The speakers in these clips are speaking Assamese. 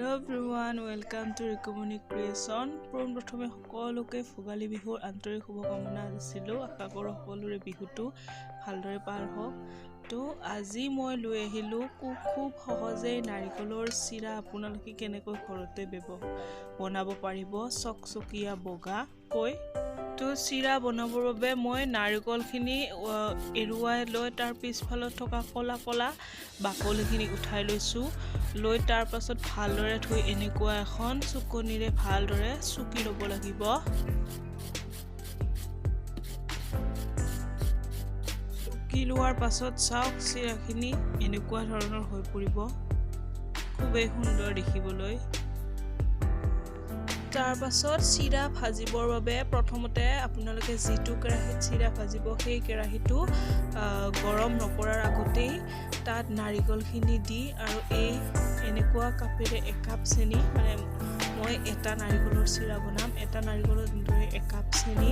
Hello everyone, welcome to Recommuni Creation. প্ৰথমে সকলোকে ভোগালী বিহুৰ আন্তৰিক শুভকামনা দিছিলোঁ। আশা কৰোঁ সকলোৰে বিহুটো ভালদৰে পাৰ হওক। তো আজি মই লৈ আহিলোঁ খুব সহজেই নাৰিকলৰ চিৰা আপোনালোকে কেনেকৈ ঘৰতে বনাব পাৰিব চকচকীয়া বগাকৈ। তো চিৰা বনাবৰ বাবে মই নাৰিকলখিনি এৰুৱাই লৈ তাৰ পিছফালত থকা কলা বাকলিখিনি উঠাই লৈছোঁ। লৈ তাৰ পাছত ভালদৰে ধুই এনেকুৱা এখন চুকনিৰে ভালদৰে চুকি ল'ব লাগিব। চুকি লোৱাৰ পাছত চাওক চিৰাখিনি এনেকুৱা ধৰণৰ হৈ পৰিব, খুবেই সুন্দৰ দেখিবলৈ। তাৰ পাছত চিৰা ভাজিবৰ বাবে প্ৰথমতে আপোনালোকে যিটো কেৰাহীত চিৰা ভাজিব সেই কেৰাহীটো গৰম নকৰাৰ আগতেই তাত নাৰিকলখিনি দি আৰু এনেকুৱা কাপেৰে একাপ চেনি, মানে মই এটা নাৰিকলৰ চিৰা বনাম, এটা নাৰিকলৰ দৰে একাপ চেনি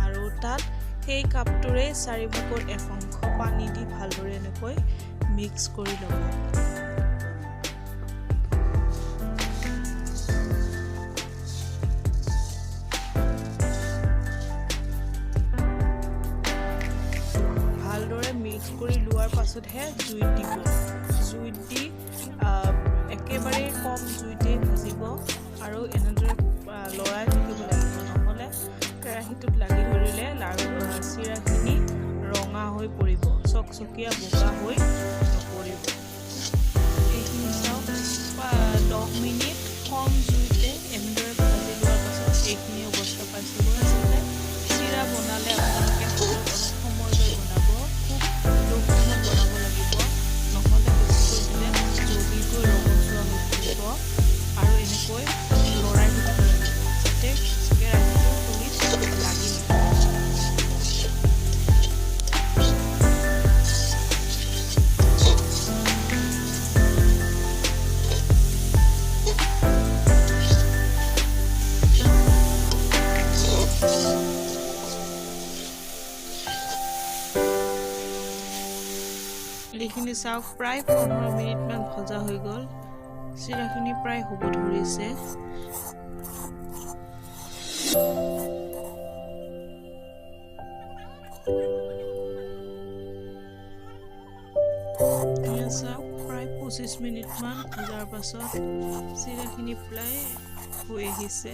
আৰু তাত সেই কাপটোৰে 4/4 অংশ পানী দি ভালদৰে এনেকৈ মিক্স কৰি ল'ব। মিক্স কৰি লোৱাৰ পাছতহে জুইত দিব। জুইত দি একেবাৰে কম জুইতে ভাজিব আৰু এনেদৰে লৰাই থাকিব লাগিব, নহ'লে কেৰাহীটোত লাগি ধৰিলে চিৰাখিনি ৰঙা হৈ পৰিব, চকচকীয়া বগা হৈ নপৰিব। এইখিনি চাওক 10 মিনিট কম জুইতে এনেদৰে ভাজি লোৱাৰ পাছত এইখিনি অৱস্থা পাইছোঁ। আচলতে চিৰা বনালে আপোনালোকে অলপ সময় লৈ বনাব, বনাব লাগিব, নহ'লে বেছিকৈ দিলে জলদিকৈ ৰঙচুৱা হৈ পৰিব আৰু এনেকৈ লৰাই থাকিব লাগিব যাতে কেৰাহীটো খৰিত লাগি নাথাকে। এইখিনি চাওক প্ৰায় 15 মিনিটমান ভজা হৈ গ'ল, চিৰাখিনি প্ৰায় হ'ব ধৰিছে। চাওক প্ৰায় 25 মিনিটমান ভজাৰ পাছত চিৰাখিনি প্ৰায় হৈ আহিছে।